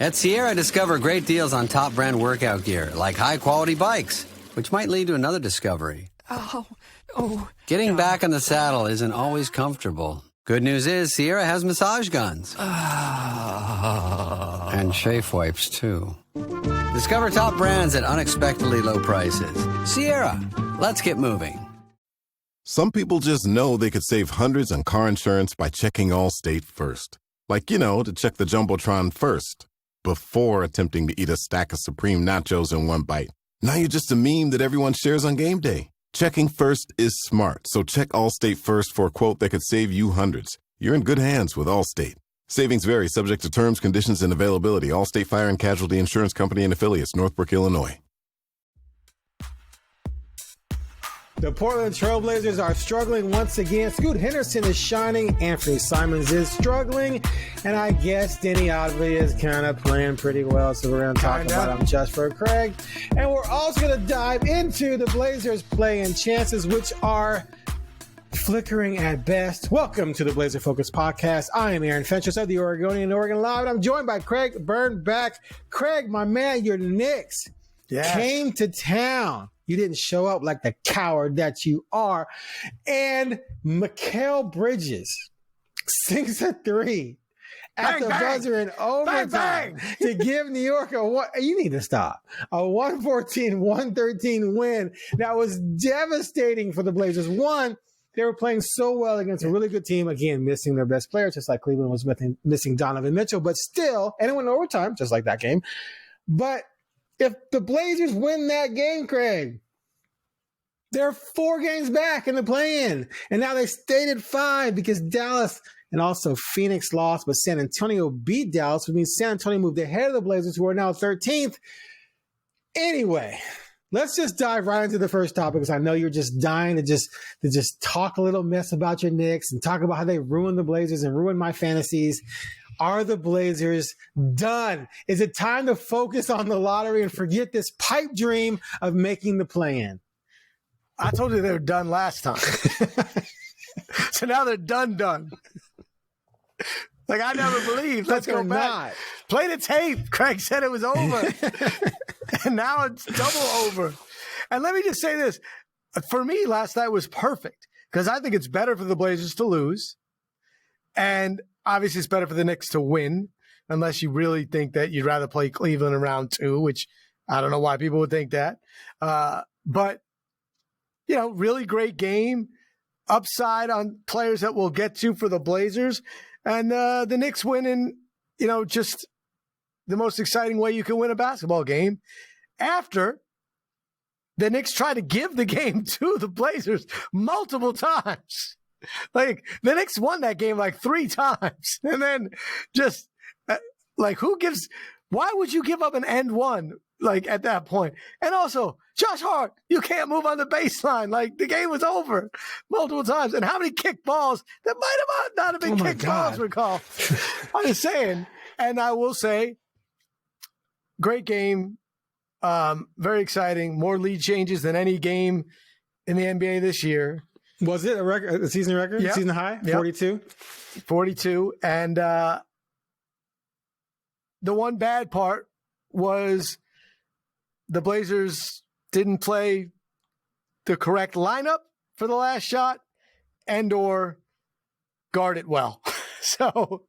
At Sierra, discover great deals on top brand workout gear, like high-quality bikes, which might lead to another discovery. Getting back on the saddle isn't always comfortable. Good news is Sierra has massage guns. And chafe wipes, too. Discover top brands at unexpectedly low prices. Sierra, let's get moving. Some people just know they could save hundreds on car insurance by checking Allstate first. Like, to check the Jumbotron first, before attempting to eat a stack of Supreme nachos in one bite. Now you're just a meme that everyone shares on game day. Checking first is smart, so check Allstate first for a quote that could save you hundreds. You're in good hands with Allstate. Savings vary, subject to terms, conditions, and availability. Allstate Fire and Casualty Insurance Company and Affiliates, Northbrook, Illinois. The Portland Trailblazers are struggling once again. Scoot Henderson is shining. Anthony Simons is struggling. And I guess Deni Avdija is kind of playing pretty well. So we're going to talk about him just for Craig. And we're also going to dive into the Blazers playing chances, which are flickering at best. Welcome to the Blazer Focus Podcast. I am Aaron Fentress of the Oregonian and Oregon Live. And I'm joined by Craig Birnbach. Craig, my man, your Knicks came to town. You didn't show up like the coward that you are. And Mikal Bridges sinks a three at the buzzer in overtime to give New York you need to stop. A 114-113 win that was devastating for the Blazers. One, they were playing so well against a really good team. Again, missing their best player, just like Cleveland was missing Donovan Mitchell. But still, and it went overtime, just like that game. But if the Blazers win that game, Craig, they're 4 games back in the play-in. And now they stayed at 5 because Dallas and also Phoenix lost, but San Antonio beat Dallas, which means San Antonio moved ahead of the Blazers, who are now 13th. Anyway, let's just dive right into the first topic because I know you're just dying to just talk a little mess about your Knicks and talk about how they ruined the Blazers and ruined my fantasies. Are the Blazers done? Is it time to focus on the lottery and forget this pipe dream of making the play-in? I told you they were done last time. So now they're done. Like, I never believed. Let's go back. Play the tape. Craig said it was over. And now it's double over. And let me just say this. For me, last night was perfect because I think it's better for the Blazers to lose. And obviously, it's better for the Knicks to win, unless you really think that you'd rather play Cleveland in round 2, which I don't know why people would think that. But, really great game. Upside on players that we'll get to for the Blazers. And the Knicks win in, just the most exciting way you can win a basketball game. After the Knicks tried to give the game to the Blazers multiple times. Like, the Knicks won that game like 3 times. And then just, why would you give up an end one, at that point? And also, Josh Hart, you can't move on the baseline. Like, the game was over multiple times. And how many kick balls that might have not have been kick balls were called? I'm just saying. And I will say, great game. Very exciting. More lead changes than any game in the NBA this year. Was it a season record? Yep. Season high? Yep. 42? 42. And the one bad part was the Blazers didn't play the correct lineup for the last shot and or guard it well. So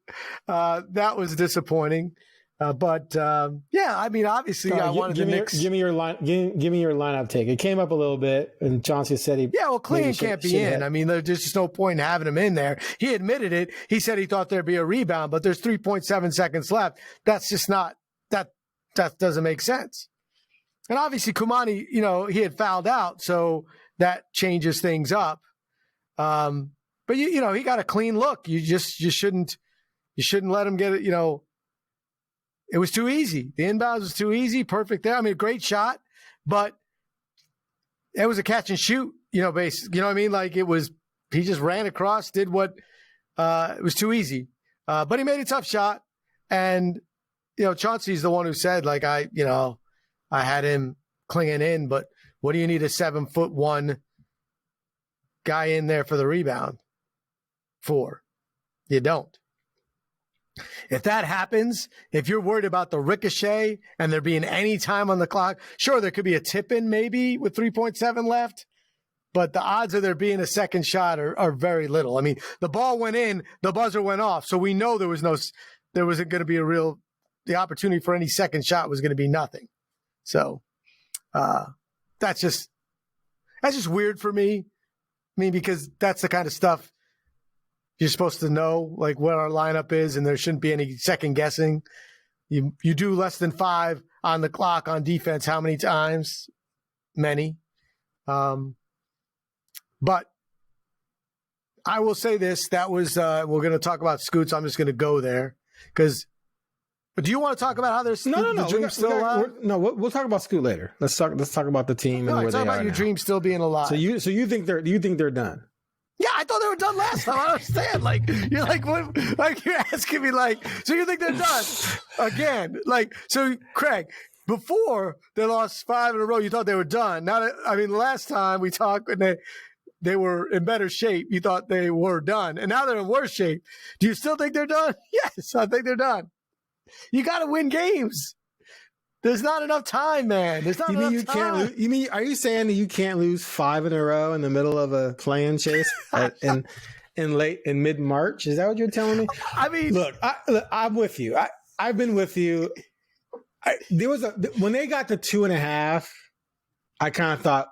that was disappointing. But obviously I wanted the Knicks. Give me your lineup take. It came up a little bit, and Chauncey said Clean can't be in. I mean, there's just no point in having him in there. He admitted it. He said he thought there'd be a rebound, but there's 3.7 seconds left. That's just not that doesn't make sense. And obviously Kumani, he had fouled out, so that changes things up. But he got a clean look. You shouldn't let him get it. It was too easy. The inbounds was too easy. Perfect there. I mean, great shot, but it was a catch and shoot, base. You know what I mean? Like, he just ran across, did what, it was too easy. But he made a tough shot. And, Chauncey's the one who said, I had him clinging in, but what do you need a 7'1" guy in there for the rebound for? You don't. If that happens, if you're worried about the ricochet and there being any time on the clock, sure, there could be a tip-in maybe with 3.7 left, but the odds of there being a second shot are very little. I mean, the ball went in, the buzzer went off, so we know there wasn't going to be the opportunity for any second shot was going to be nothing. So that's just weird for me. I mean, because that's the kind of stuff you're supposed to know, like what our lineup is, and there shouldn't be any second guessing. You do less than 5 on the clock on defense. How many times? Many. But I will say this: that was we're going to talk about Scoots. I'm just going to go there because. But do you want to talk about how there's the dream still alive? No, we'll talk about Scoot later. Let's talk about the team and where they are. Talk about your dream still being alive. So you think they're done? Yeah, I thought they were done last time. I don't understand. Like you're like what? Like you're asking me like, so you think they're done again? Like so, Craig. Before they lost 5 in a row, you thought they were done. Now, last time we talked and they were in better shape, you thought they were done, and now they're in worse shape. Do you still think they're done? Yes, I think they're done. You got to win games. There's not enough time, man. There's not enough time. Can't lose? Are you saying that you can't lose 5 in a row in the middle of a play-in chase in mid-March? Is that what you're telling me? I mean, look, I'm with you. I've been with you. When they got to 2.5, I kind of thought,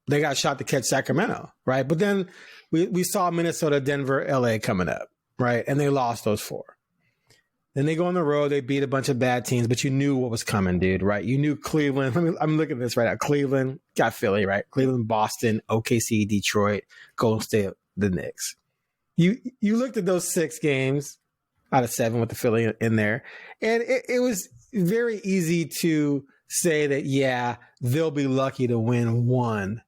they got shot to catch Sacramento, right? But then we saw Minnesota, Denver, LA coming up, right? And they lost those 4. Then they go on the road. They beat a bunch of bad teams, but you knew what was coming, dude, right? You knew Cleveland. I'm looking at this right now. Cleveland got Philly, right? Cleveland, Boston, OKC, Detroit, Golden State, the Knicks. You looked at those 6 games out of 7 with the Philly in there, and it was very easy to say that, yeah, they'll be lucky to win 1,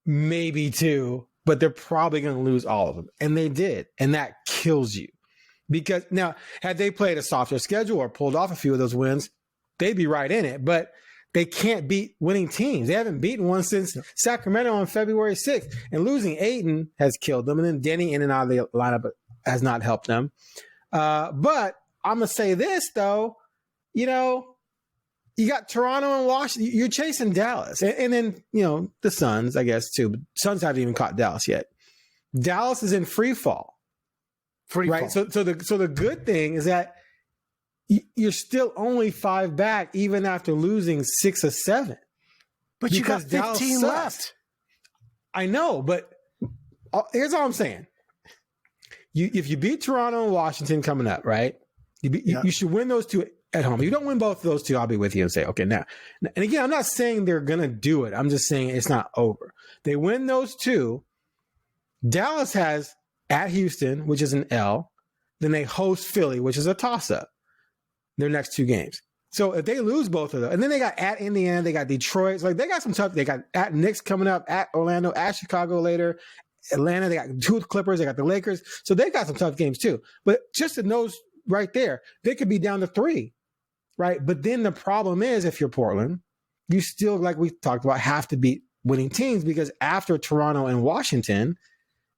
maybe 2, but they're probably going to lose all of them. And they did, and that kills you. Because now, had they played a softer schedule or pulled off a few of those wins, they'd be right in it. But they can't beat winning teams. They haven't beaten one since Sacramento on February 6th. And losing Ayton has killed them. And then Deni in and out of the lineup has not helped them. But I'm going to say this, though. You got Toronto and Washington. You're chasing Dallas. And then, the Suns, I guess, too. But Suns haven't even caught Dallas yet. Dallas is in free fall. Right. So the good thing is that you're still only 5 back even after losing 6 or 7. But you got 15 left. I know, but here's all I'm saying. If you beat Toronto and Washington coming up, right? You should win those 2 at home. If you don't win both of those 2, I'll be with you and say, okay, now. And again, I'm not saying they're going to do it. I'm just saying it's not over. They win those 2. Dallas has at Houston, which is an L. Then they host Philly, which is a toss-up, their next 2 games. So if they lose both of them, and then they got at Indiana, they got Detroit. So they got some tough. They got at Knicks coming up, at Orlando, at Chicago later, Atlanta. They got 2 Clippers. They got the Lakers. So they got some tough games too. But just in those right there, they could be down to 3, right? But then the problem is, if you're Portland, you still, like we talked about, have to beat winning teams because after Toronto and Washington,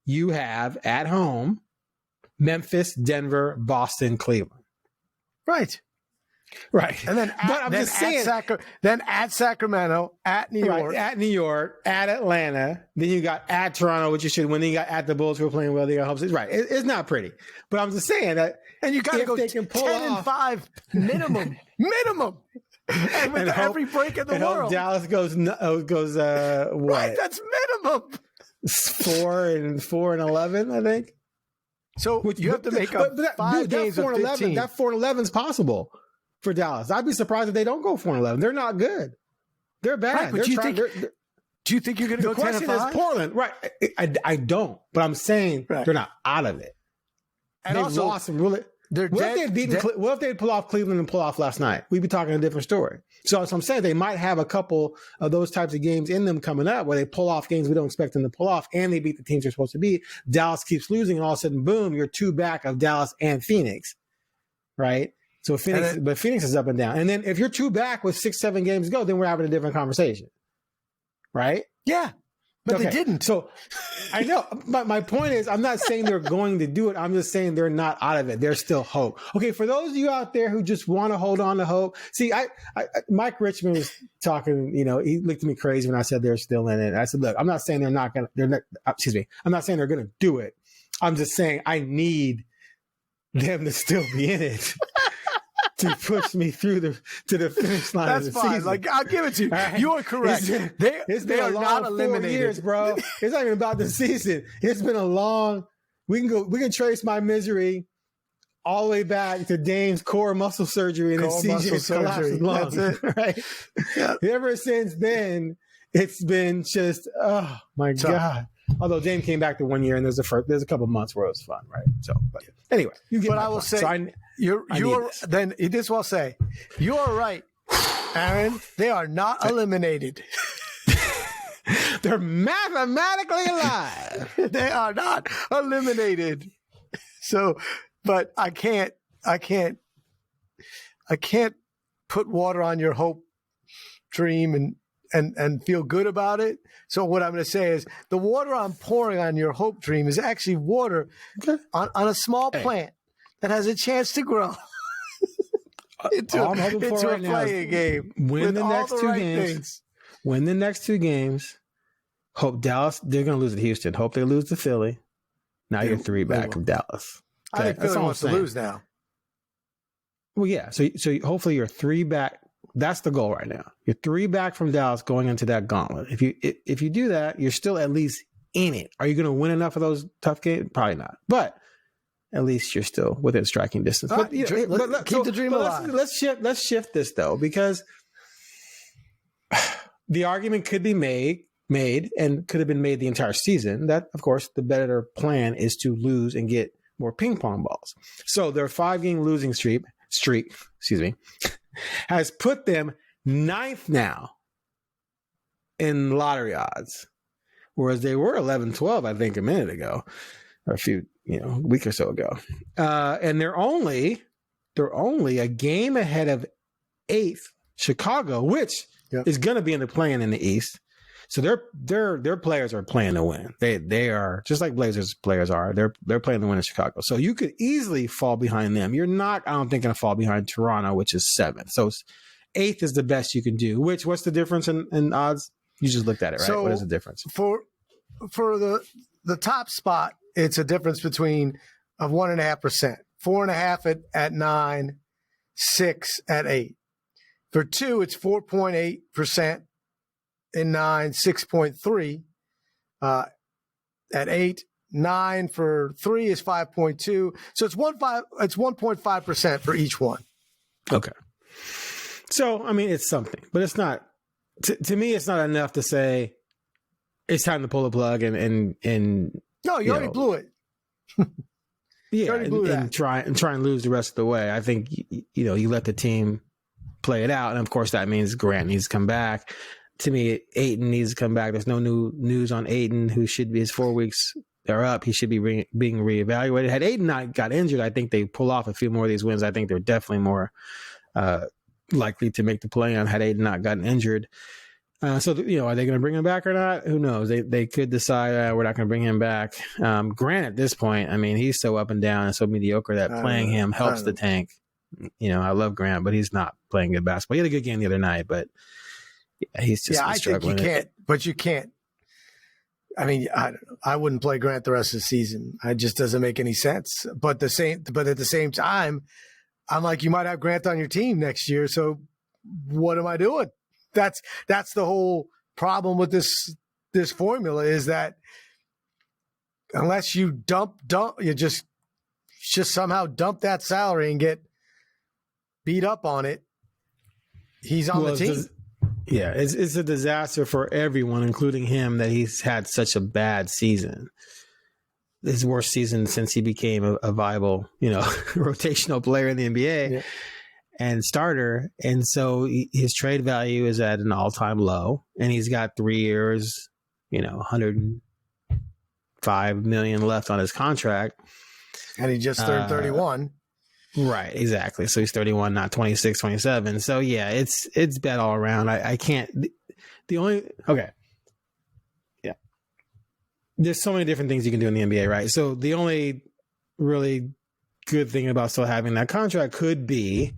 you have at home Memphis, Denver, Boston, Cleveland. Right. And then at Sacramento, at New York. Right, at New York, at Atlanta. Then you got at Toronto, which you should win. Then you got at the Bulls who are playing well. They got hopes. Right. It's not pretty. But I'm just saying that. And you got to go 10-5 minimum. And with every break in the world. Dallas goes what? Right. That's minimum. 4-11, I think. So you have to make up 5 games of 15. That 4-11 is possible for Dallas. I'd be surprised if they don't go 4-11. They're not good. They're bad. Right, do you think you're going to go 10-5? The question is Portland. Right. I don't. But I'm saying they're not out of it. And they've also, lost some really. What if they'd pull off Cleveland and pull off last night? We'd be talking a different story. So I'm saying they might have a couple of those types of games in them coming up where they pull off games we don't expect them to pull off and they beat the teams they're supposed to beat. Dallas keeps losing and all of a sudden, boom, you're 2 back of Dallas and Phoenix, right? So Phoenix is up and down. And then if you're 2 back with 6-7 games to go, then we're having a different conversation, right? Yeah. But they didn't. So I know, but my point is, I'm not saying they're going to do it. I'm just saying they're not out of it. There's still hope. Okay, for those of you out there who just want to hold on to hope, see, Mike Richmond was talking. He looked at me crazy when I said they're still in it. I said, look, I'm not saying they're not going to. I'm not saying they're going to do it. I'm just saying I need them to still be in it. To push me through to the finish line. That's of the fine. season. Like, I'll give it to you. Right. You are correct. It's been they a are long not 4 eliminated, years, bro. It's not even about the season. It's been a long. We can trace my misery all the way back to Dame's core muscle surgery and then CJ's collapse of lungs. That's it. Right. Yeah. Ever since then, it's been just my God. Although Dame came back to 1 year and there's a couple months where it was fun, right? So, but anyway, you get. But I will say, so you're then this will say, you are right, Aaron. They are not eliminated. They're mathematically alive. They are not eliminated. So, but I can't put water on your hope dream and feel good about it. So what I'm going to say is the water I'm pouring on your hope dream is actually water on a small plant that has a chance to grow into a playing game. Win the next 2 games. Win the next 2 games. Hope Dallas, they're going to lose to Houston. Hope they lose to Philly. Now you're 3 back from Dallas. Okay? I think Philly wants to lose now. Well, yeah. So hopefully you're 3 back. That's the goal right now. You're 3 back from Dallas going into that gauntlet. If you do that, you're still at least in it. Are you going to win enough of those tough games? Probably not. But at least you're still within striking distance. But, keep the dream alive. Let's shift this though, because the argument could be made and could have been made the entire season that, of course, the better plan is to lose and get more ping pong balls. So their 5-game losing streak, has put them 9th now in lottery odds, whereas they were 11-12, I think, a minute ago, or a week or so ago. And they're only a game ahead of 8th Chicago, which is going to be in the play-in in the East. So their players are playing to win. They are just like Blazers players are. They're playing to win in Chicago. So you could easily fall behind them. You're not, I don't think, going to fall behind Toronto, which is 7th. So 8th is the best you can do. What's the difference in odds? You just looked at it, right? So what is the difference? For the top spot, it's a difference between of 1.5%, 4.5 at 9, 6 at 8. For 2, it's 4.8%. In 9, 6.3. At 8, 9 for 3 is 5.2. So it's 1.5% for each one. Okay. So I mean, it's something, but it's not. To me, it's not enough to say it's time to pull the plug and no, you already blew it. Yeah, and try and lose the rest of the way. I think you let the team play it out, and of course that means Grant needs to come back. To me, Ayton needs to come back. There's no new news on Ayton, who should be his 4 weeks are up. He should be being reevaluated. Had Ayton not got injured, I think they pull off a few more of these wins. I think they're definitely more likely to make the play-in had Ayton not gotten injured. So are they going to bring him back or not? Who knows? They could decide we're not going to bring him back. Grant, at this point, I mean, he's so up and down and so mediocre that playing him helps the tank. I love Grant, but he's not playing good basketball. He had a good game the other night, but he's just struggling. I think you can't, but you can't. I mean, I don't know. I wouldn't play Grant the rest of the season. It just doesn't make any sense. But at the same time, I'm like, you might have Grant on your team next year. So what am I doing? That's the whole problem with this formula, is that unless you dump, you just somehow dump that salary and get beat up on it. He's on the team. It's a disaster for everyone, including him, that he's had such a bad season. His worst season since he became a viable, rotational player in the NBA and starter. And so his trade value is at an all-time low, and he's got 3 years, $105 million left on his contract. And he just turned 31. Right, exactly. So he's 31, not 26, 27. So yeah, it's bad all around. I can't. there's so many different things you can do in the NBA, right? So the only really good thing about still having that contract could be,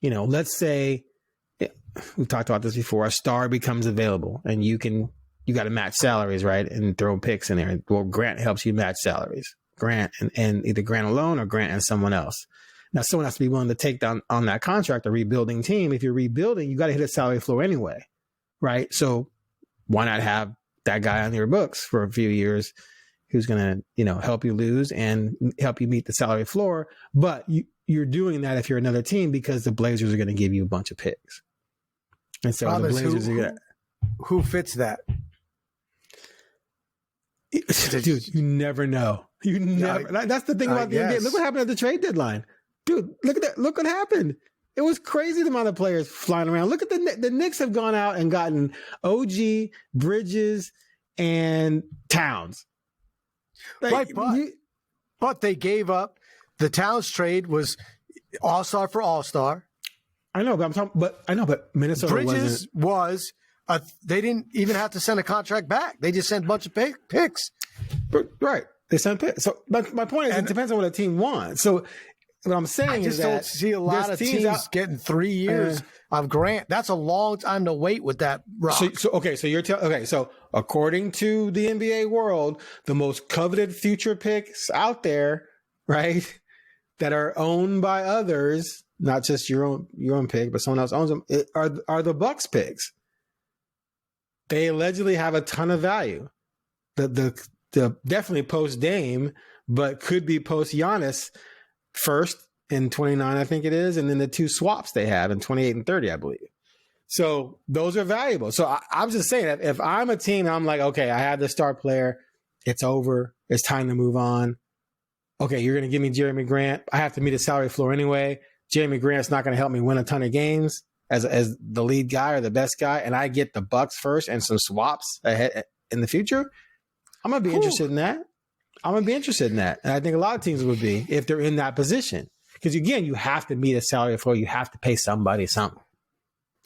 let's say, we've talked about this before, a star becomes available and you got to match salaries, right? And throw picks in there. Well, Grant helps you match salaries. Grant and either Grant alone or Grant and someone else. Now, someone has to be willing to take down on that contract, a rebuilding team. If you're rebuilding, you got to hit a salary floor anyway, right? So why not have that guy on your books for a few years who's going to, help you lose and help you meet the salary floor? But you're doing that if you're another team because the Blazers are going to give you a bunch of picks. And so the Blazers are going to... Who fits that? Dude, you never know. You never. That's the thing about the NBA. Look what happened at the trade deadline. Dude, look at that. Look what happened. It was crazy the amount of players flying around. Look at the Knicks have gone out and gotten OG, Bridges, and Towns. Right, but they gave up. The Towns trade was all-star for all-star. I know, but Minnesota Bridges they didn't even have to send a contract back. They just sent a bunch of picks. Right. They sent picks. So my point is, it depends on what a team wants. So what I'm saying is that I just don't see a lot of teams getting 3 years of Grant. That's a long time to wait with that rock. So according to the NBA world, the most coveted future picks out there, right, that are owned by others, not just your own pick, but someone else owns them, are the Bucks picks. They allegedly have a ton of value. The definitely post Dame, but could be post Giannis first in 29, I think it is, and then the two swaps they have in 28 and 30, I believe. So those are valuable. So I'm just saying that if I'm a team, I'm like, okay, I have the star player. It's over. It's time to move on. Okay, you're going to give me Jeremy Grant. I have to meet a salary floor anyway. Jeremy Grant's not going to help me win a ton of games as the lead guy or the best guy, and I get the Bucks first and some swaps ahead in the future. I'm going to be interested in that. And I think a lot of teams would be if they're in that position. Because, again, you have to meet a salary floor. You have to pay somebody something,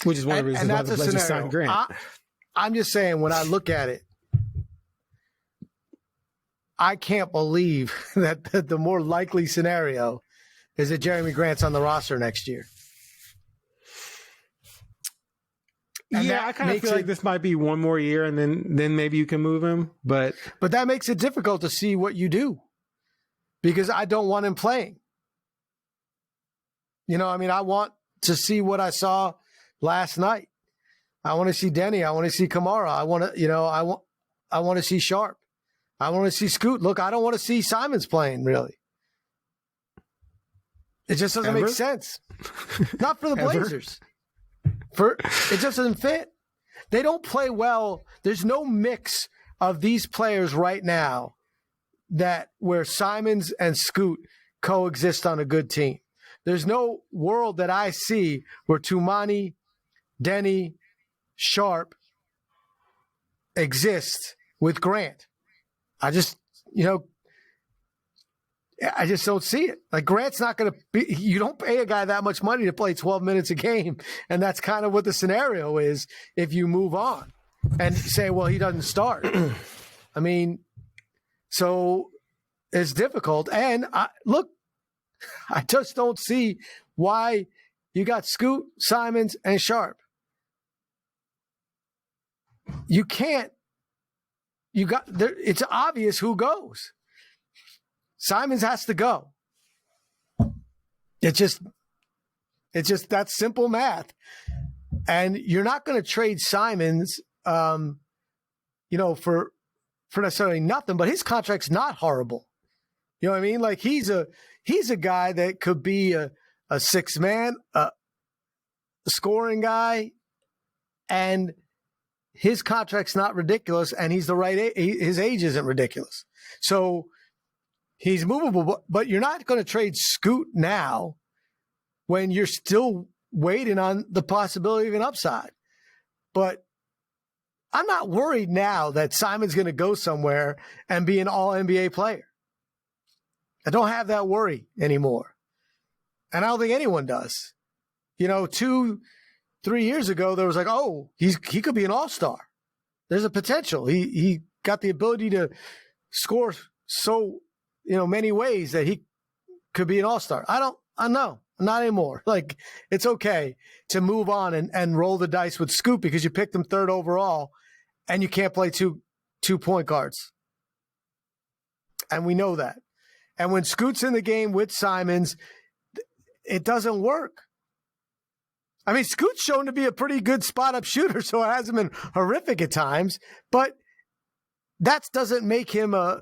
which is one of the reasons why the Blazers signed Grant. I'm just saying, when I look at it, I can't believe that the more likely scenario is that Jeremy Grant's on the roster next year. And I kind of feel like this might be one more year, and then maybe you can move him. But that makes it difficult to see what you do, because I don't want him playing. I want to see what I saw last night. I want to see Deni. I want to see Kamara. I want to see Sharp. I want to see Scoot. Look, I don't want to see Simons playing, really. It just doesn't make sense. Not for the Blazers. It just doesn't fit. They don't play well. There's no mix of these players right now where Simons and Scoot coexist on a good team. There's no world that I see where Tumani, Deni, Sharp exist with Grant. I just don't see it. Like, Grant's not going to be, you don't pay a guy that much money to play 12 minutes a game. And that's kind of what the scenario is if you move on and say, well, he doesn't start. I mean, so it's difficult. And I just don't see why you got Scoot, Simons, and Sharp. You can't, it's obvious who goes. Simons has to go. It's just that simple math. And you're not going to trade Simons, for necessarily nothing, but his contract's not horrible. You know what I mean? Like, he's a guy that could be a six man, a scoring guy, and his contract's not ridiculous, and he's the right age. His age isn't ridiculous. So he's movable, but you're not going to trade Scoot now when you're still waiting on the possibility of an upside. But I'm not worried now that Simon's going to go somewhere and be an all-NBA player. I don't have that worry anymore. And I don't think anyone does. 2-3 years ago, there was like, oh, he could be an all-star. There's a potential. He got the ability to score so, many ways that he could be an all-star. I know, not anymore. Like, it's okay to move on and roll the dice with Scoot because you picked him third overall and you can't play two point guards. And we know that. And when Scoot's in the game with Simons, it doesn't work. I mean, Scoot's shown to be a pretty good spot-up shooter, so it hasn't been horrific at times, but that doesn't make him a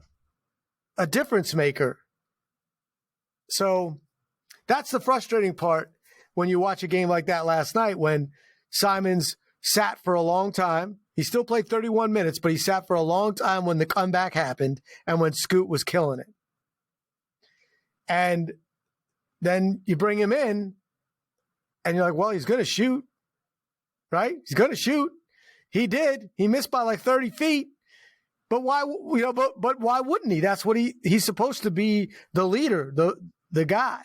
difference maker. So that's the frustrating part when you watch a game like that last night when Simons sat for a long time. He still played 31 minutes, but he sat for a long time when the comeback happened and when Scoot was killing it. And then you bring him in, and you're like, well, he's going to shoot, right? He's going to shoot. He did. He missed by like 30 feet. But why, but why wouldn't he? That's what he's supposed to be, the leader, the guy.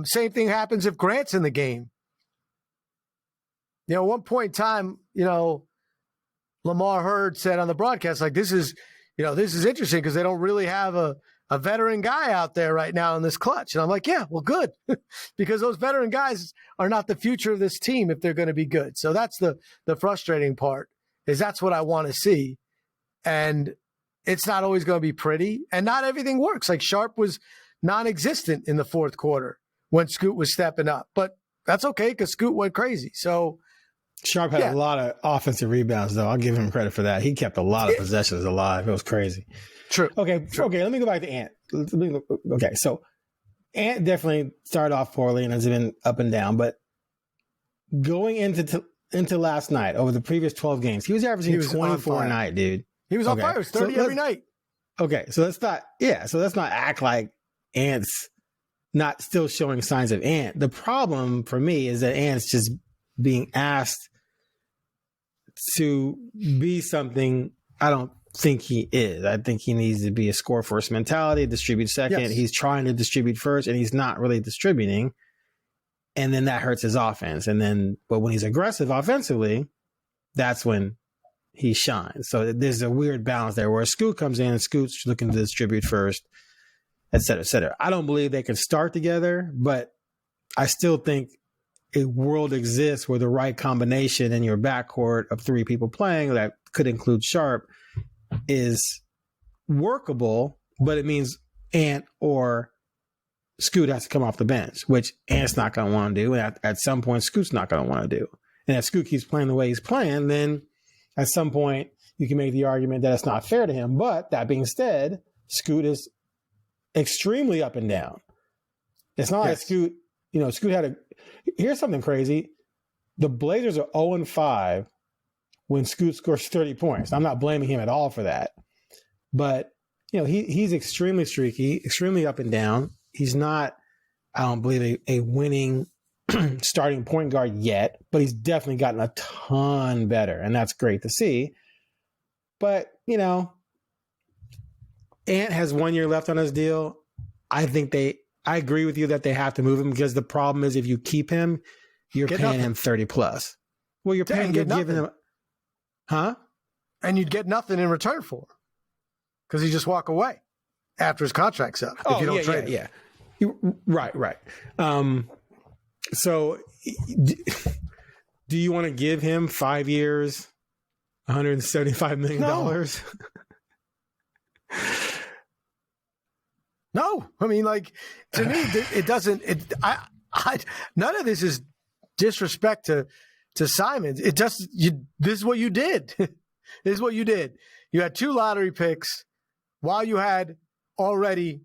Same thing happens if Grant's in the game. At one point in time, Lamar Hurd said on the broadcast, like, this is interesting because they don't really have a veteran guy out there right now in this clutch. And I'm like, yeah, well, good. Because those veteran guys are not the future of this team if they're going to be good. So that's the frustrating part, is that's what I want to see. And it's not always going to be pretty. And not everything works. Like Sharp was non-existent in the fourth quarter when Scoot was stepping up. But that's okay because Scoot went crazy. So Sharp had a lot of offensive rebounds, though. I'll give him credit for that. He kept a lot of possessions alive. It was crazy. True. Okay, let me go back to Ant. Okay, so Ant definitely started off poorly and has been up and down, but going into last night, over the previous 12 games, he was averaging 24 a night, dude. He was on fire. It was 30 every night. Okay, so let's not act like Ant's not still showing signs of Ant. The problem for me is that Ant's just being asked to be something I don't think he is. I think he needs to be a score first mentality, distribute second. Yes. He's trying to distribute first and he's not really distributing. And then that hurts his offense. But when he's aggressive offensively, that's when he shines. So there's a weird balance there where Scoot comes in and Scoot's looking to distribute first, et cetera, et cetera. I don't believe they can start together, but I still think a world exists where the right combination in your backcourt of three people playing, that could include Sharp, is workable, but it means Ant or Scoot has to come off the bench, which Ant's not going to want to do. And at some point, Scoot's not going to want to do. And if Scoot keeps playing the way he's playing, then at some point you can make the argument that it's not fair to him. But that being said, Scoot is extremely up and down. It's not like Scoot, Scoot had here's something crazy. The Blazers are 0-5 when Scoot scores 30 points. I'm not blaming him at all for that. But, he's extremely streaky, extremely up and down. He's not, I don't believe, a winning starting point guard yet, but he's definitely gotten a ton better, and that's great to see. But, Ant has 1 year left on his deal. I agree with you that they have to move him because the problem is if you keep him, you're paying him 30 plus. Well, you're giving him, huh? And you'd get nothing in return for him because he just walk away after his contract's up if you don't trade him. Yeah. Right. So do you want to give him 5 years, $175 million? No. I mean, to me, it doesn't. None of this is disrespect to Simons. It just this is what you did. This is what you did. You had 2 lottery picks while you had already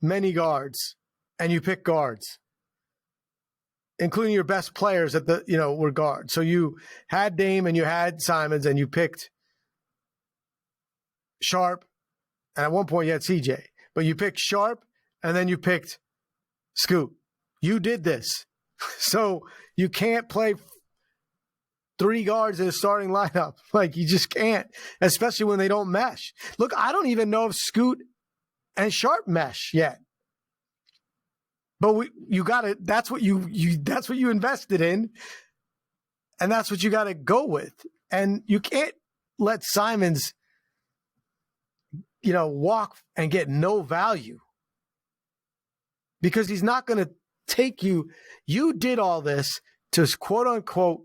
many guards, and you picked guards, including your best players were guards. So you had Dame and you had Simons, and you picked Sharp, and at one point you had CJ. But you picked Sharp, and then you picked Scoot. You did this. So you can't play 3 guards in a starting lineup. You just can't, especially when they don't mesh. Look, I don't even know if Scoot and Sharp mesh yet. But you got to, that's what you invested in, and that's what you got to go with. And you can't let Simons walk and get no value because he's not going to take you. You did all this to quote unquote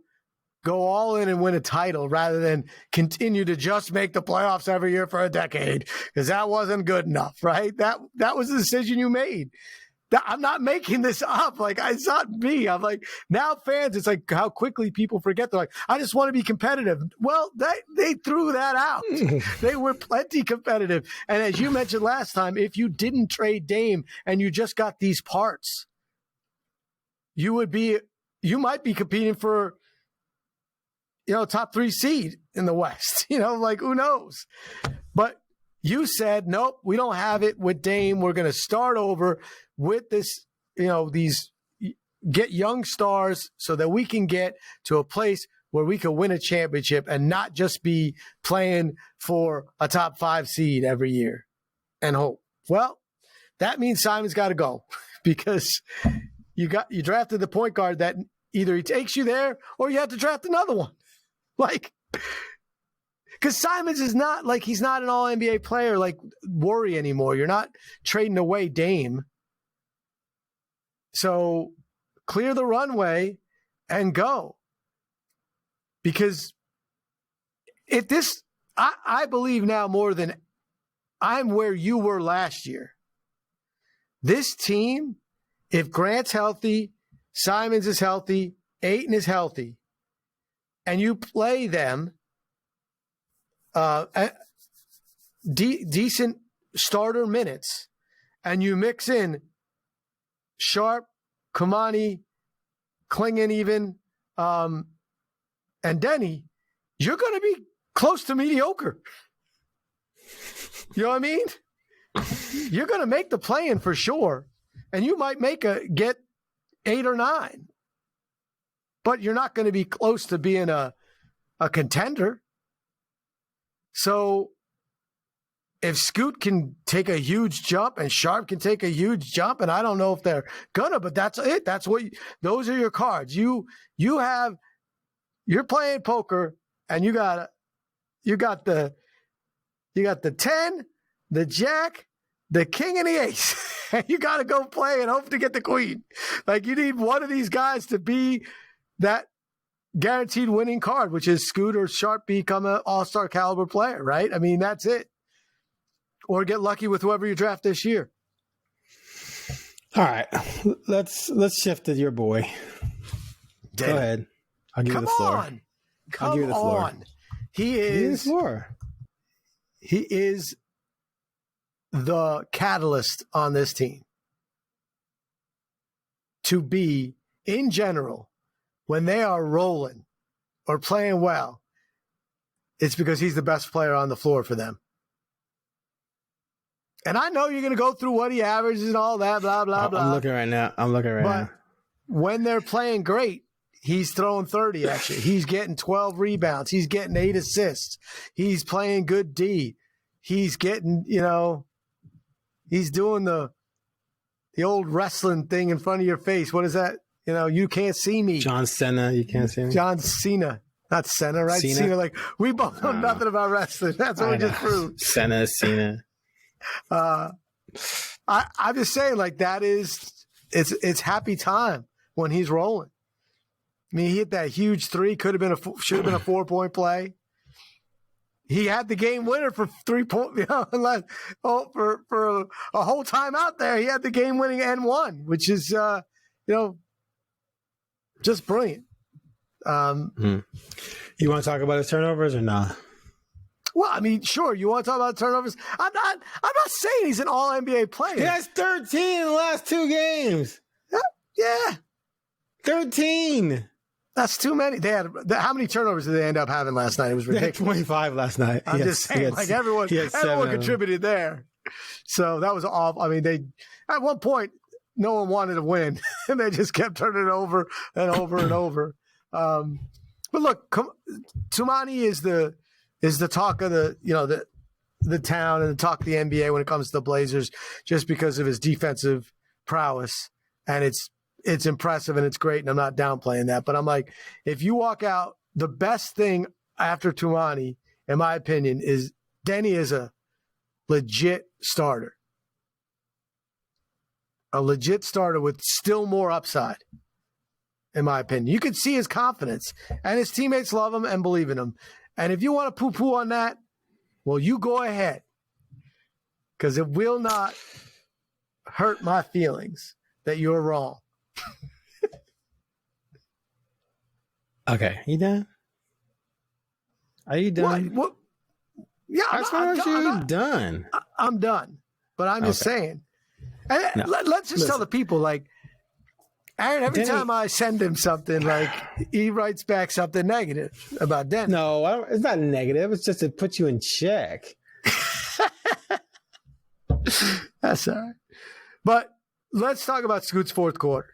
go all in and win a title rather than continue to just make the playoffs every year for a decade because that wasn't good enough, right? That was the decision you made. I'm not making this up. Like, it's not me. I'm like, now fans, it's like how quickly people forget. They're like, I just want to be competitive. Well, they threw that out. They were plenty competitive. And as you mentioned last time, if you didn't trade Dame and you just got these parts, you might be competing for, top 3 seed in the West, like who knows? But you said, nope, we don't have it with Dame. We're going to start over with this, get young stars so that we can get to a place where we can win a championship and not just be playing for a top 5 seed every year and hope. Well, that means Simon's got to go because you drafted the point guard that either he takes you there or you have to draft another one. Like, because Simons is not like he's not an all-NBA player like Worry anymore. You're not trading away Dame. So clear the runway and go. Because I believe now more than I'm where you were last year. This team, if Grant's healthy, Simons is healthy, Ayton is healthy, and you play them decent starter minutes, and you mix in Sharp, Kamani, Klingon even, and Deni, you're going to be close to mediocre. You know what I mean? You're going to make the play-in for sure, and you might get 8 or 9, but you're not going to be close to being a contender. So if Scoot can take a huge jump and Sharp can take a huge jump, and I don't know if they're gonna, but that's it. That's those are your cards. You're playing poker, and you got the 10, the jack, the king, and the ace. And you got to go play and hope to get the queen. Like, you need one of these guys to be that guaranteed winning card, which is Scoot or Sharp become an all-star caliber player, right? I mean, that's it. Or get lucky with whoever you draft this year. All right. Let's shift to your boy. Go ahead. I'll give you the floor. I'll give you the floor. He is the catalyst on this team to be, in general, when they are rolling or playing well, it's because he's the best player on the floor for them. And I know you're going to go through what he averages and all that, blah, blah, blah. I'm looking right now. But when they're playing great, he's throwing 30 at you. He's getting 12 rebounds. He's getting 8 assists. He's playing good D. He's getting, he's doing the old wrestling thing in front of your face. What is that? You can't see me. John Cena, you can't see me. John Cena. Not Cena, right? Cena, like, we both know nothing about wrestling. That's what we just proved. Cena. I'm just saying, like, that is, it's happy time when he's rolling. I mean, he hit that huge 3, should have been a 4-point play. He had the game winner for 3 points, for a whole time out there. He had the game winning N1, which is, just brilliant. You want to talk about his turnovers or not? Well, I mean, sure. You want to talk about turnovers? I'm not saying he's an all NBA player. He has 13 in the last 2 games. Yeah. 13. That's too many. How many turnovers did they end up having last night? It was ridiculous. They had 25 last night. I'm just saying, like, everyone contributed there. So that was awful. I mean, at one point, no one wanted to win, and they just kept turning it over and over and over. But look, Tumani is the talk of the town and the talk of the NBA when it comes to the Blazers, just because of his defensive prowess, and it's impressive and it's great, and I'm not downplaying that. But I'm like, if you walk out, the best thing after Tumani, in my opinion, is Deni is a legit starter. A legit starter with still more upside, in my opinion. You can see his confidence, and his teammates love him and believe in him. And if you want to poo-poo on that, well, you go ahead, because it will not hurt my feelings that you're wrong. Okay, you done? Are you done? What? Yeah, I'm done. I'm done. But I'm just saying. And let's just tell the people, like, Aaron, every time I send him something, like, he writes back something negative about Deni. No, it's not negative. It's just to put you in check. That's all right. But let's talk about Scoot's fourth quarter.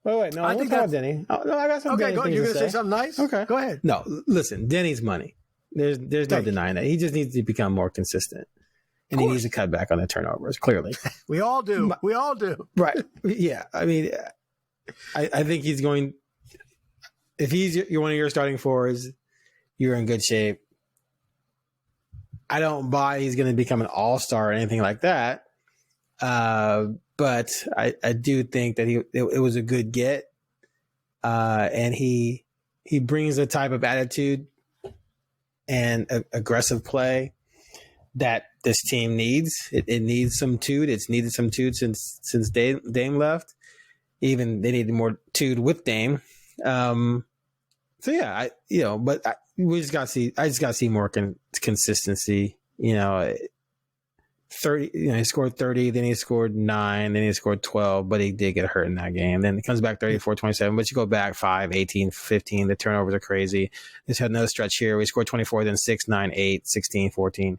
Wait. No, I think that's Deni. Oh, no, I got some. Okay, go. You're going to say something nice? Okay, go ahead. No, listen, Deni's money. There's no denying that. He just needs to become more consistent. And he needs to cut back on the turnovers, clearly. We all do. We all do. Right. Yeah. I mean, I think he's going – if you're one of your starting fours, you're in good shape. I don't buy he's going to become an all-star or anything like that. But I do think that it was a good get. And he brings a type of attitude and aggressive play that this team needs. It needs some toot. It's needed some toot since Dame left. Even they needed more toot with Dame. So yeah, we just got to see. I just got to see more consistency. 30. He scored 30. Then he scored 9. Then he scored 12. But he did get hurt in that game. Then it comes back 34, 27. But you go back 5, 18, 15. The turnovers are crazy. Just had another stretch here. We scored 24. Then 6, 9, 8, 16, 14.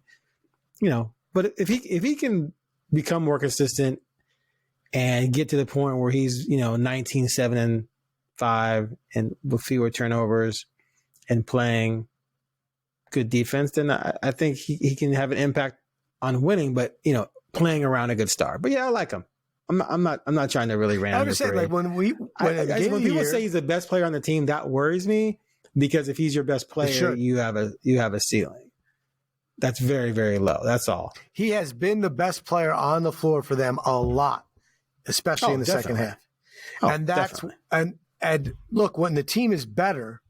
But if he can become more consistent and get to the point where he's 19, 7, and 5 and with fewer turnovers and playing good defense, then I think he can have an impact on winning. But playing around a good star. But yeah, I like him. I'm not trying to really rant. I was saying, like, when people say he's the best player on the team, that worries me, because if he's your best player, you have a ceiling. That's very, very low. That's all. He has been the best player on the floor for them a lot, especially in the second half. And that's and look, when the team is better,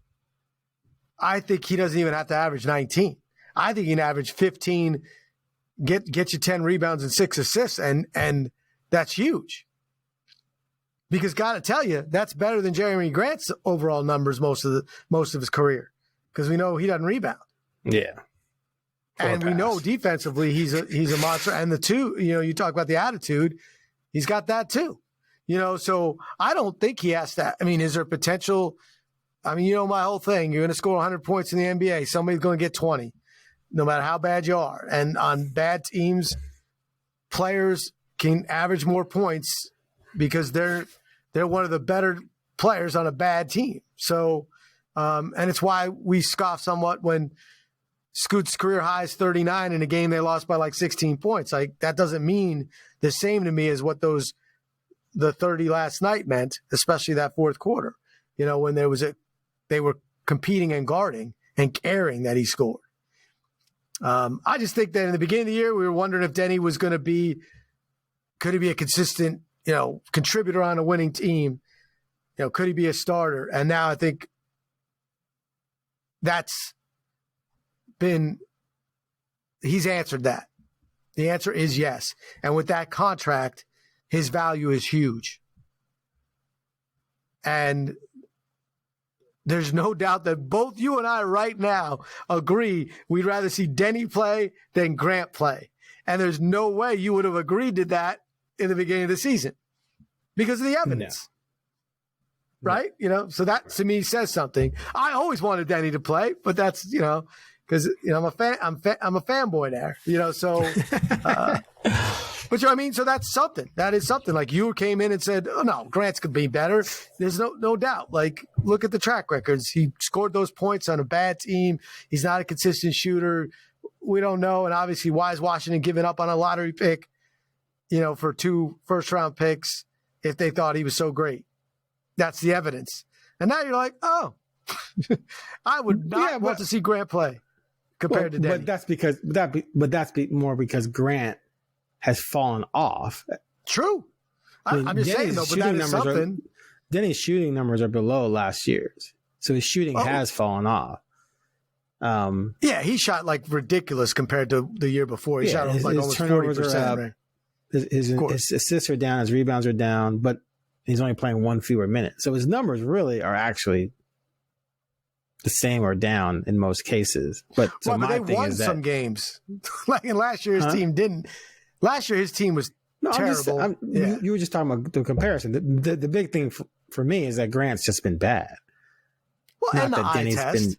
I think he doesn't even have to average 19. I think he can average 15, get you 10 rebounds and 6 assists, and that's huge. Because gotta tell you, that's better than Jeremy Grant's overall numbers most of his career. Because we know he doesn't rebound. Yeah. And we know defensively he's a monster. And the two, you talk about the attitude, he's got that too. So I don't think he has to. I mean, is there potential? I mean, my whole thing, you're going to score 100 points in the NBA. Somebody's going to get 20, no matter how bad you are. And on bad teams, players can average more points because they're one of the better players on a bad team. So, and it's why we scoff somewhat when Scoot's career high is 39 in a game they lost by like 16 points. Like, that doesn't mean the same to me as what the 30 last night meant, especially that fourth quarter. When they were competing and guarding and caring that he scored. I just think that in the beginning of the year, we were wondering if Deni was going to could he be a consistent, contributor on a winning team? Could he be a starter? And now I think he's answered that. The answer is yes. And with that contract, his value is huge. And there's no doubt that both you and I right now agree we'd rather see Deni play than Grant play. And there's no way you would have agreed to that in the beginning of the season because of the evidence. No. Right? So that to me says something. I always wanted Deni to play, but that's, because I'm a fanboy there, So, but I mean, so that's something. That is something. Like, you came in and said, "Oh no, Grant's could be better." There's no doubt. Like, look at the track records. He scored those points on a bad team. He's not a consistent shooter. We don't know, and obviously, why is Washington giving up on a lottery pick? For 2 first-round picks if they thought he was so great. That's the evidence. And now you're like, oh, I would not want to see Grant play. compared to Deni. But that's more because Grant has fallen off. True. I'm just saying, though, but that is something. Deni's shooting numbers are below last year's. So his shooting has fallen off. Yeah, he shot like ridiculous compared to the year before. He shot like almost 40%. Right? His assists are down, his rebounds are down, but he's only playing one fewer minute. So his numbers really are actually the same or down in most cases. But they won some games. Like in last year, his team didn't. Last year, his team was terrible. You were just talking about the comparison. The big thing for me is that Grant's just been bad. Well, not and the eye test.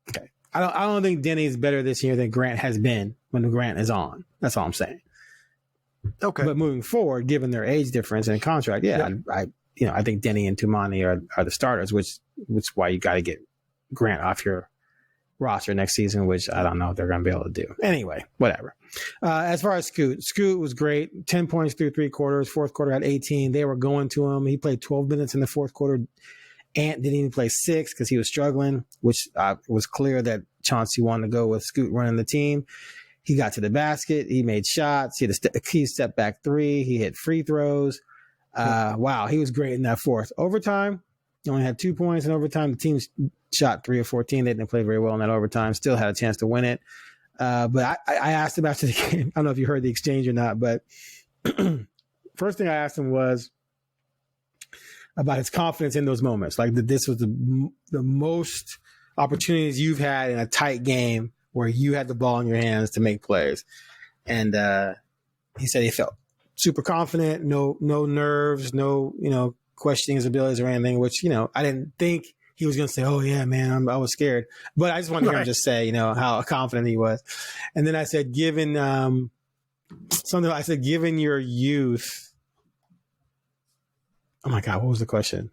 Okay. I don't think Deni's better this year than Grant has been when Grant is on. That's all I'm saying. Okay. But moving forward, given their age difference and contract, I think Deni and Tumani are the starters, which is why you got to get Grant off your roster next season, which I don't know if they're going to be able to do. Anyway, whatever. As far as Scoot was great. 10 points through 3 quarters. Fourth quarter had 18. They were going to him. He played 12 minutes in the fourth quarter. Ant didn't even play 6 because he was struggling, which was clear that Chauncey wanted to go with Scoot running the team. He got to the basket. He made shots. He had a key step back 3. He hit free throws. Wow, he was great in that fourth. Overtime, he only had 2 points in overtime. The team shot 3 of 14. They didn't play very well in that overtime. Still had a chance to win it. But I asked him after the game. I don't know if you heard the exchange or not, but first thing I asked him was about his confidence in those moments. Like this was the most opportunities you've had in a tight game where you had the ball in your hands to make plays. And he said he felt super confident, no nerves, no questioning his abilities or anything, which, I didn't think he was going to say, oh, yeah, man, I was scared. But I just wanted to hear him just say, how confident he was. And then I said, given your youth. Oh, my God, what was the question?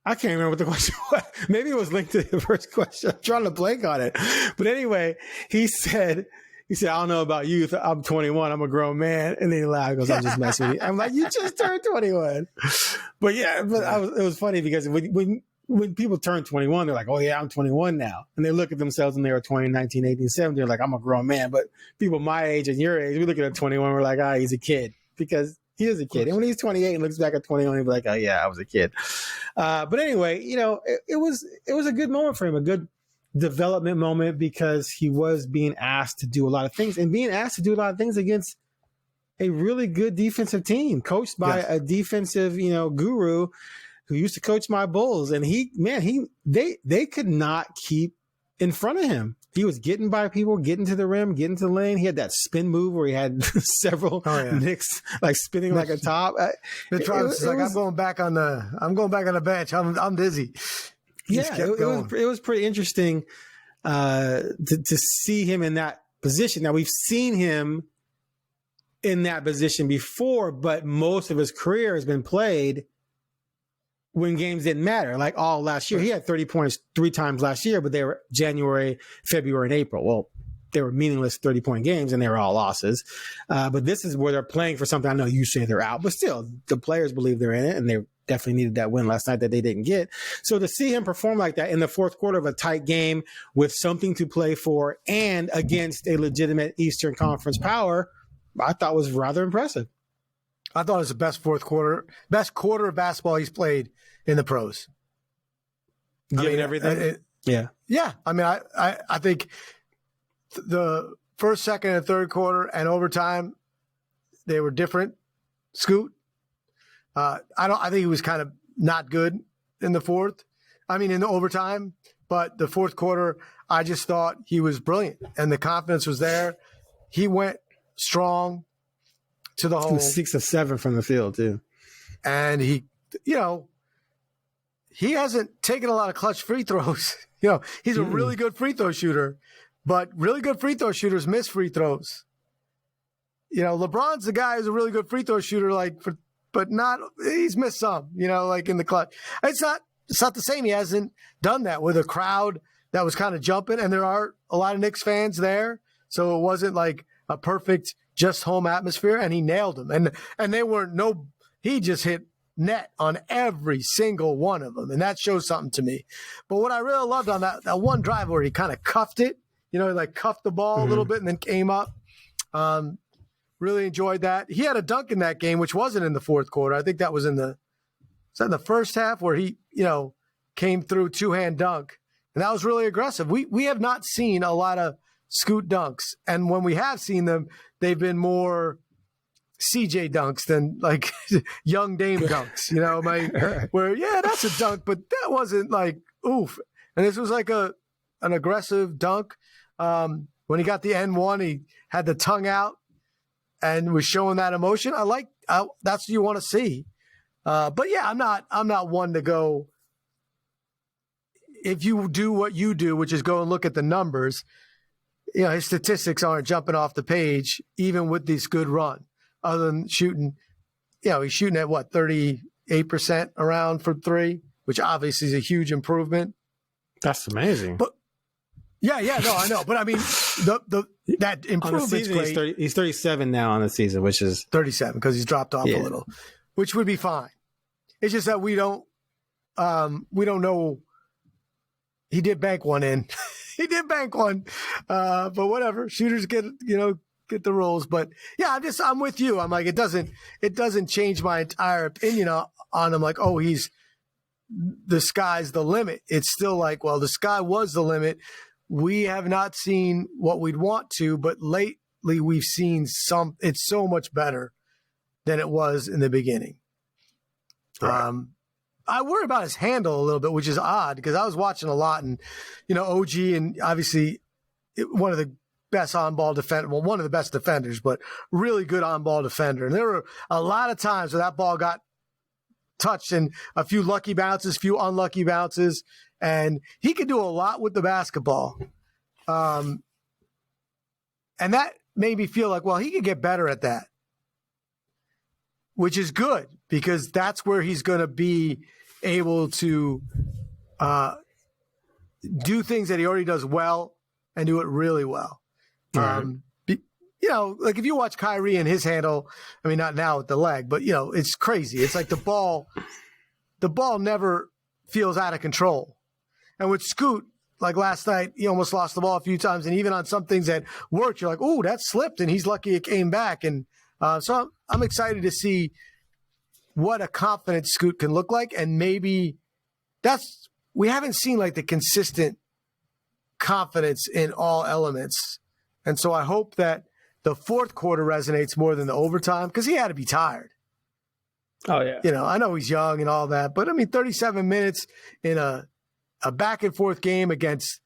I can't remember what the question was. Maybe it was linked to the first question. I'm trying to blank on it. But anyway, he said, I don't know about youth. I'm 21. I'm a grown man. And then he laughed. He goes, I'm just messing with you. I'm like, you just turned 21. But yeah, it was funny because when people turn 21, they're like, oh yeah, I'm 21 now. And they look at themselves when they were 20, 19, 18, 17. They're like, I'm a grown man. But people my age and your age, we look at 21, we're like, he's a kid because he is a kid. And when he's 28 and looks back at 21, he'll be like, oh yeah, I was a kid. But anyway, it was a good moment for him, a good development moment because he was being asked to do a lot of things and being asked to do a lot of things against a really good defensive team coached by a defensive, guru who used to coach my Bulls. And they could not keep in front of him. He was getting by people, getting to the rim, getting to the lane. He had that spin move where he had several Knicks like spinning like a top. I'm going back on the bench. I'm dizzy. It was pretty interesting to see him in that position. Now we've seen him in that position before, but most of his career has been played when games didn't matter, like all last year. He had 30 points 3 times last year, but they were January, February, and April. Well, they were meaningless 30-point games, and they were all losses. But this is where they're playing for something. I know you say they're out, but still, the players believe they're in it, and they definitely needed that win last night that they didn't get. So to see him perform like that in the fourth quarter of a tight game with something to play for and against a legitimate Eastern Conference power, I thought was rather impressive. I thought it was the best best quarter of basketball he's played in the pros. Given everything? Yeah. I mean, I think the first, second, and third quarter and overtime, they were different. Scoot. I think he was kind of not good in the fourth. I mean, in the overtime, but the fourth quarter, I just thought he was brilliant and the confidence was there. He went strong to the hole. He was 6 of 7 from the field too. And he hasn't taken a lot of clutch free throws. He's a really good free throw shooter, but really good free throw shooters miss free throws. LeBron's the guy who's a really good free throw shooter, but he's missed some, like in the clutch. It's not the same. He hasn't done that with a crowd that was kind of jumping, and there are a lot of Knicks fans there. So it wasn't like a perfect just home atmosphere, and he nailed them. And they weren't he just hit net on every single one of them, and that shows something to me. But what I really loved on that one drive where he kind of cuffed it He like cuffed the ball a little bit and then came up. Really enjoyed that. He had a dunk in that game, which wasn't in the fourth quarter. I think that was in the first half where he, came through two-hand dunk. And that was really aggressive. We have not seen a lot of Scoot dunks. And when we have seen them, they've been more CJ dunks than like young Dame dunks, where, that's a dunk, but that wasn't like, oof. And this was like an aggressive dunk. When he got the N1, he had the tongue out and was showing that emotion. That's what you want to see. But yeah, I'm not one to go. If you do what you do, which is go and look at the numbers, his statistics aren't jumping off the page, even with this good run, other than shooting, he's shooting at 38% around from three, which obviously is a huge improvement. That's amazing. But no, I know. But I mean, that improvement's great. He's 37 now on the season, which is 37 because he's dropped off a little, which would be fine. It's just that we don't know. He did bank one in. But whatever. Shooters get the rules. But yeah, I'm with you. I'm like, it doesn't change my entire opinion on him. Like, oh, the sky's the limit. It's still like, well, the sky was the limit. We have not seen what we'd want to, but lately we've seen it's so much better than it was in the beginning. Right. I worry about his handle a little bit, which is odd because I was watching a lot and, OG and obviously one of the best on-ball defender, well, one of the best defenders, but really good on-ball defender. And there were a lot of times where that ball got touched and a few lucky bounces, few unlucky bounces, and he could do a lot with the basketball. And that made me feel like, well, he could get better at that, which is good because that's where he's going to be able to do things that he already does well and do it really well. Right. Like if you watch Kyrie and his handle, I mean, not now with the leg, but it's crazy. It's like the ball never feels out of control. And with Scoot, like last night, he almost lost the ball a few times. And even on some things that worked, you're like, oh, that slipped. And he's lucky it came back. And so I'm excited to see what a confident Scoot can look like. And maybe we haven't seen like the consistent confidence in all elements. And so I hope that the fourth quarter resonates more than the overtime because he had to be tired. Oh, yeah. I know he's young and all that, but I mean, 37 minutes in a back and forth game against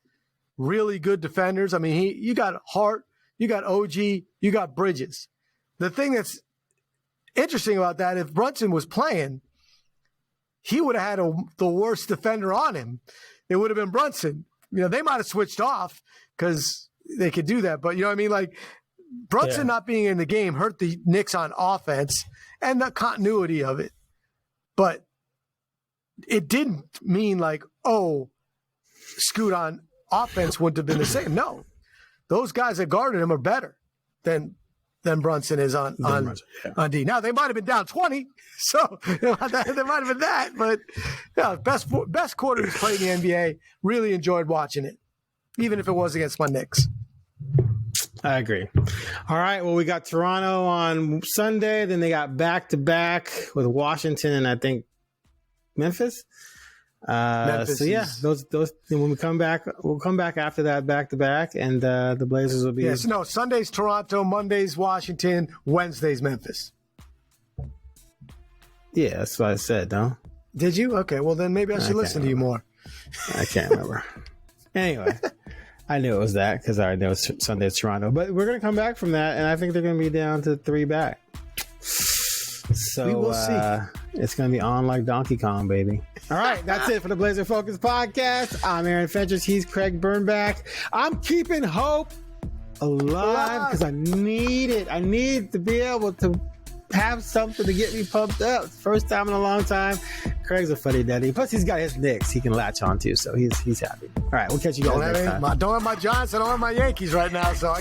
really good defenders. I mean, you got Hart, you got OG, you got Bridges. The thing that's interesting about that, if Brunson was playing, he would have had the worst defender on him. It would have been Brunson. They might have switched off because they could do that. But you know what I mean? Like Brunson not being in the game hurt the Knicks on offense and the continuity of it. But it didn't mean like, oh, Scoot on offense wouldn't have been the same. No, those guys that guarded him are better than Brunson is on D. Now they might have been down 20, so there might have been that. But best quarter he's played in the NBA. Really enjoyed watching it, even if it was against my Knicks. I agree. All right. Well, we got Toronto on Sunday. Then they got back-to-back with Washington and I think Memphis. So yeah, those when we come back, we'll come back after that back-to-back, and the Blazers will be. Yes, no. Sunday's Toronto, Monday's Washington, Wednesday's Memphis. Yeah, that's what I said. No. Did you? Okay. Well, then maybe I should listen to you more. I can't remember. Anyway. I knew it was that because I know Sunday's Toronto. But we're going to come back from that, and I think they're going to be down to 3 back. So we will see. It's going to be on like Donkey Kong, baby. All right, that's it for the Blazer Focus podcast. I'm Aaron Fentress. He's Craig Birnbach. I'm keeping hope alive because I need it. I need to be able to have something to get me pumped up. First time in a long time. Craig's a funny daddy. Plus, he's got his Knicks he can latch on to, so he's happy. All right, we'll catch you guys next time. Don't have my Giants. I don't have my Yankees right now, so